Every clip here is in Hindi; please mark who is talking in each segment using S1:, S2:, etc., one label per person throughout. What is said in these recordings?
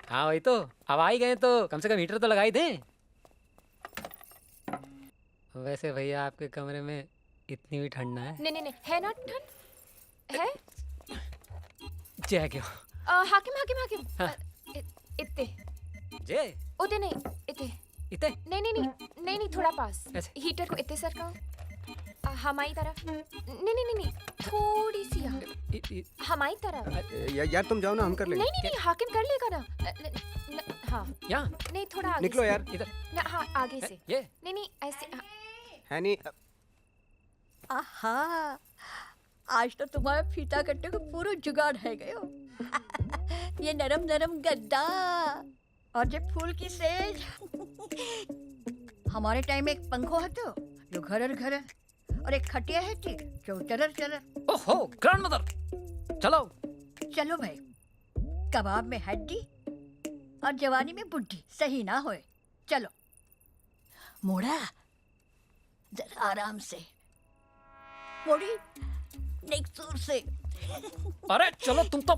S1: हाँ वही तो, अब आ ही गए तो कम से कम हीटर तो लगा ही दें। वैसे भैया आपके कमरे में इतनी भी ठंड ना है।
S2: नहीं नहीं नहीं, है ना ठंड है।
S1: जय क्यों?
S2: हाकिम हाकिम हाकिम,
S1: हाँ।
S2: इत्ते
S1: जय
S2: उते नहीं, इत्ते
S1: इतने
S2: नहीं नहीं नहीं नहीं नहीं, थोड़ा पास।
S1: ऐसे?
S2: हीटर को इत्ते सरकाओ, हमारी तरफ। नहीं नहीं नहीं नहीं, थोड़ी सी यहाँ हमारी तरफ।
S3: यार तुम जाओ ना, हम कर लेंगे।
S2: नहीं नहीं नहीं, हाकिम कर लेगा ना। हाँ
S1: यहाँ
S2: नहीं, थोड़ा आगे
S3: निकलो
S2: से।
S3: यार।
S1: इधर
S2: ना हाँ, आगे से।
S1: ये
S2: नहीं नहीं, ऐसे
S3: है नहीं।
S4: आहा, आज तो तुम्हारे फीता कट्टे को पूरा जुगाड़ है गयो। ये नरम नरम गद्दा और ये फूल की सेज। हमारे टाइम में एक पंखो हतो जो घरर घरर, और एक खटिया है थी जो चरर चरर।
S1: ओहो ग्रैंडमदर, चलो
S4: चलो भाई, कबाब में हड्डी और जवानी में बुड्ढी सही ना होए। चलो मोड़ा, जरा आराम से मोड़ी, नेक्स्ट जोर से।
S1: अरे चलो, तुम तो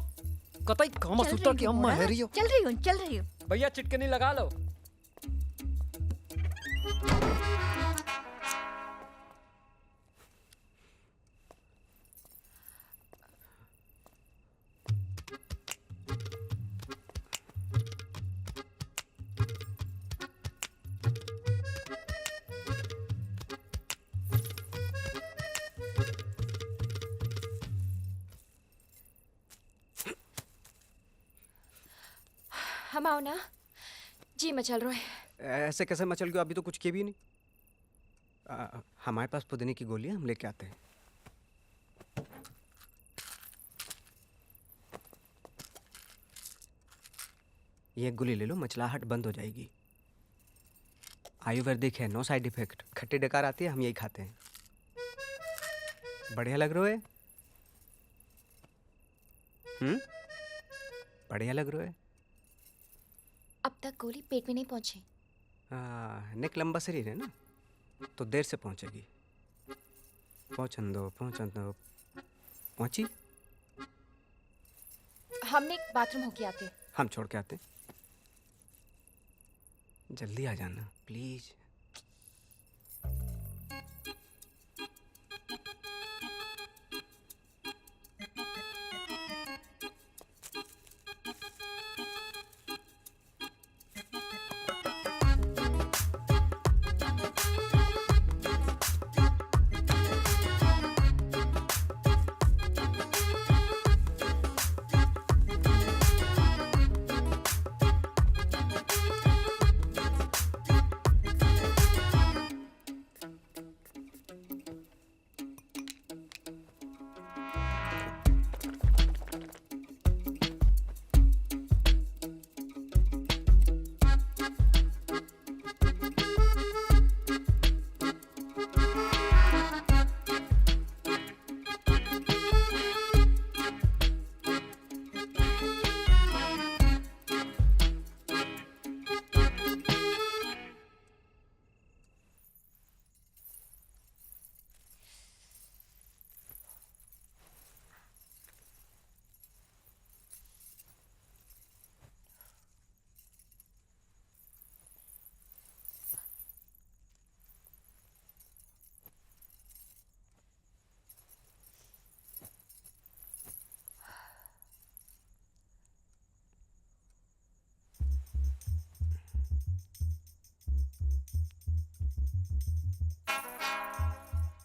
S1: कतई कामा
S4: चल
S1: सूत्र
S4: रही
S1: की
S4: हूँ,
S1: अम्मा
S4: मोड़ा,
S1: है रही हो।
S4: चल रही हूँ।
S1: भैया चिटकनी लगा लो।
S2: हम आओ ना जी, मचल रहा है।
S3: ऐसे कैसे मचल गयो? अभी तो कुछ किए भी नहीं। हमारे पास पुदीने की गोलियां, हम लेके आते हैं। ये एक गोली ले लो, मचलाहट बंद हो जाएगी। आयुर्वेदिक है, नो साइड इफेक्ट। खट्टी डकार आती है, हम यही खाते हैं। बढ़िया लग रहा है। बढ़िया लग रहा है।
S2: अब तक गोली पेट में नहीं पहुंची।
S3: नेक लंबा शरीर है ना, तो देर से पहुंचेगी। पहुंचन दो। पहुंची।
S2: हमने बाथरूम होके आते।
S3: हम छोड़ के आते। जल्दी आ जाना प्लीज।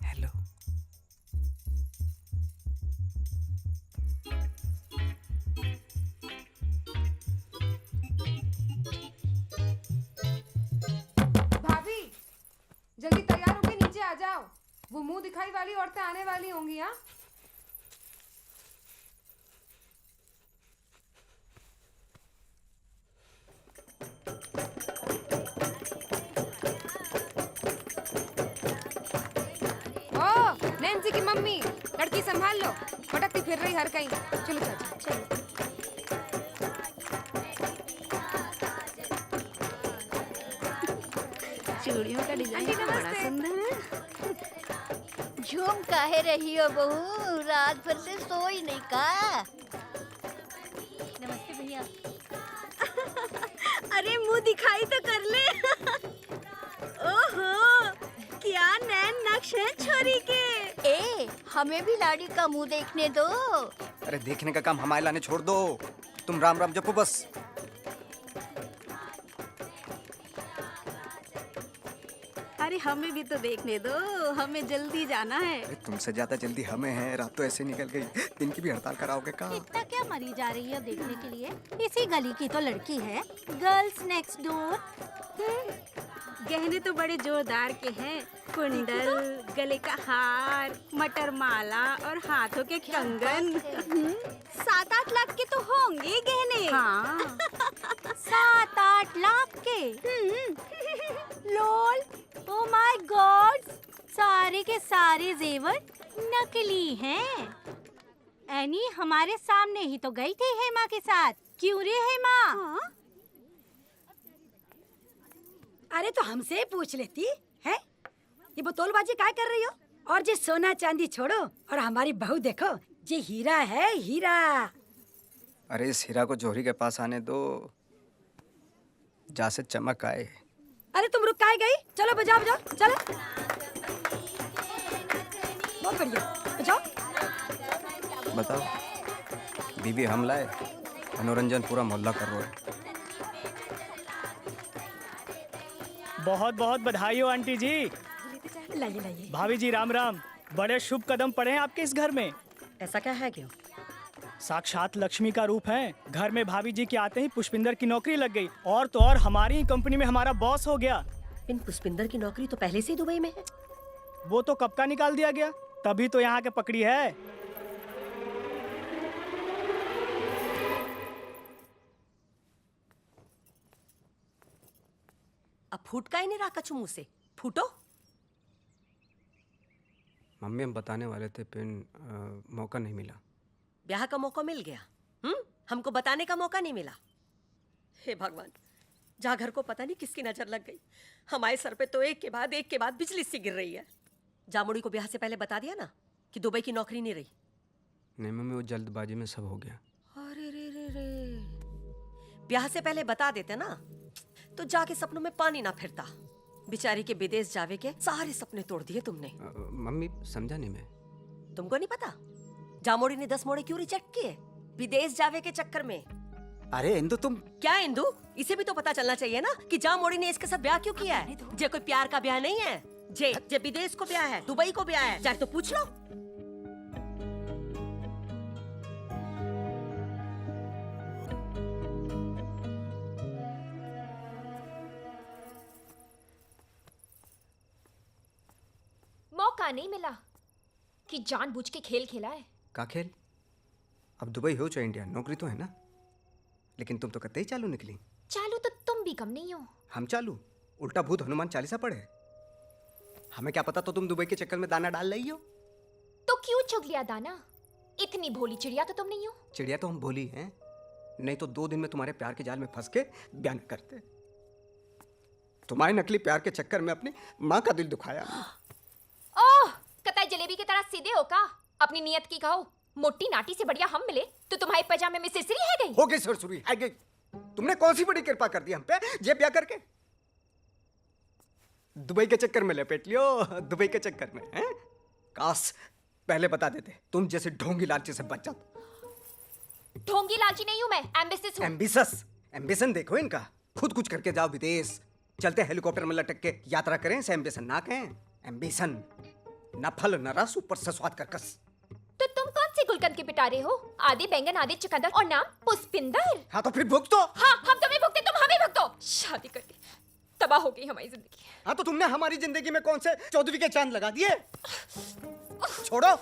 S3: हेलो।
S5: भाभी जल्दी तैयार होके नीचे आ जाओ, वो मुंह दिखाई वाली औरतें आने वाली होंगी। हाँ ओ नैन्सी की मम्मी, लड़की संभाल लो, भटकती फिर रही हर कहीं। चलो चाचा चलो।
S4: चूड़ियों का डिजाइन
S5: आंटी,
S4: बड़ा
S5: नमस्ते।
S4: सुंदर है। झूम काहे रही हो बहू, रात भर से सोई नहीं का? नमस्ते भैया। हमें भी लाड़ी का मुंह देखने दो।
S3: अरे देखने का काम हमारे लाने छोड़ दो, तुम राम राम जपो बस।
S6: अरे हमें भी तो देखने दो, हमें जल्दी जाना है।
S3: अरे तुमसे ज्यादा जल्दी हमें है, रात तो ऐसे निकल गई, दिन की भी हड़ताल कराओगे का?
S6: इतना क्या मरी जा रही है देखने के लिए? इसी गली की तो लड़की है, गर्ल्स नेक्स्ट डोर। गहने तो बड़े जोरदार के हैं, कुंडल, गले का हार, मटर माला और हाथों के कंगन। 7-8 लाख के तो होंगे गहने। हाँ 7-8 लाख के। लोल, ओ माय गॉड, सारे के सारे जेवर नकली हैं। एनी हमारे सामने ही तो गई थी हेमा के साथ, क्यों रे हेमा? हाँ?
S7: अरे तो हमसे पूछ लेती है, ये बोतलबाजी काय कर रही हो? और जे सोना चांदी छोड़ो और हमारी बहू देखो, ये हीरा है हीरा।
S3: अरे इस हीरा को जोहरी के पास आने दो, जा से चमक आए।
S7: अरे तुम रुक काय गई? चलो बजाओ बजाओ चलो। बहुत बढ़िया, बजाओ।
S3: बताओ बीबी हम लाए, मनोरंजन पूरा मोहल्ला कर रहा है।
S8: बहुत बहुत बधाई हो आंटी जी।
S7: लाइए लाइए।
S8: भाभी जी राम राम। बड़े शुभ कदम पड़े हैं आपके इस घर में।
S7: ऐसा क्या है क्यों?
S8: साक्षात लक्ष्मी का रूप है। घर में भाभी जी के आते ही पुष्पिंदर की नौकरी लग गई, और तो और हमारी ही कंपनी में हमारा बॉस हो गया।
S7: इन पुष्पिंदर की नौकरी तो पहले से ही दुबई में है।
S8: वो तो कब का निकाल दिया गया, तभी तो यहाँ के पकड़ी है।
S7: अब फूट का ही नहीं रहा कछु मुंह से, फूटो।
S3: मम्मी हम बताने वाले थे, पिन मौका नहीं मिला।
S7: ब्याह का मौका मिल गया, हमको बताने का मौका नहीं मिला। हे भगवान, जहाँ घर को पता नहीं किसकी नजर लग गई, हमारे सर पे तो एक के बाद बिजली सी गिर रही है। जामुड़ी को ब्याह से पहले बता दिया ना कि दुबई की नौकरी नहीं रही।
S3: नहीं मम्मी, वो जल्दबाजी में सब हो गया।
S7: अरे रे रे रे, ब्याह से पहले बता देते ना तो जाके सपनों में पानी ना फिरता। बेचारी के विदेश जावे के सारे सपने तोड़ दिए तुमने।
S3: मम्मी समझा नहीं मैं।
S7: तुमको नहीं पता जामोड़ी ने 10 मोड़े क्यों रिजेक्ट किए विदेश जावे के चक्कर में?
S3: अरे इंदु तुम
S7: क्या इंदु, इसे भी तो पता चलना चाहिए ना कि जामोड़ी ने इसके साथ ब्याह क्यों किया है। जे कोई प्यार का ब्याह नहीं है, जे विदेश को ब्याह है, दुबई को ब्याह है, चाहे तो पूछ लो।
S2: मौका नहीं मिला कि जानबूझ के खेल खेला है।
S3: का खेल? अब दुबई हो चाहे इंडिया, नौकरी तो है ना। लेकिन तुम तो कतई चालू निकली।
S2: चालू तो तुम भी कम नहीं हो।
S3: हम चालू, उल्टा भूत हनुमान चालीसा पढ़े। हमें क्या पता तो तुम दुबई के चक्कर में दाना डाल रही हो।
S2: तो क्यों चुग लिया दाना? इतनी भोली चिड़िया तो तुम नहीं हो।
S3: चिड़िया तो हम भोली हैं, नहीं तो 2 दिन में तुम्हारे प्यार के जाल में फंस के बयान करते। तुम्हारे नकली प्यार के चक्कर में अपनी माँ का दिल दुखाया।
S2: ओह, कतई जलेबी की तरह सीधे हो का? अपनी नियत की कहो। मोटी नाटी से बढ़िया हम मिले तो तुम्हारे पैजामे में सिरसिरी है गई।
S3: हो गई सुरसुरी, है गई। तुमने कौन सी बड़ी कृपा कर दी हम पे, जे ब्याह करके दुबई के चक्कर में लपेट लियो। दुबई के चक्कर में हैं? काश पहले बता देते, तुम जैसे ढोंगी लालची से बच जाते।
S2: ढोंगी लालची नहीं हूं मैं, एम्बिशियस हूं।
S3: एम्बिशस, एम्बिशन देखो इनका। खुद कुछ करके जाओ विदेश, चलते हेलीकॉप्टर में लटक के यात्रा करें, इसे एम्बिशन ना कहें। एम्बिशन न फल न रस, ऊपर से स्वाद कर्कश।
S2: तो तुम कौन सी गुलकंद के पिटारे हो? आधे बैंगन आधे चुकंदर और नाम पुष्पिंदर।
S3: हाँ तो फिर भुगतो तो।
S2: हाँ, हम तुम्हें भुगते, तुम हमें भुगतो। शादी करके तबाह हो गई हमारी जिंदगी।
S3: हाँ तो तुमने हमारी जिंदगी में कौन से चौधरी के चांद लगा दिए। छोड़ो,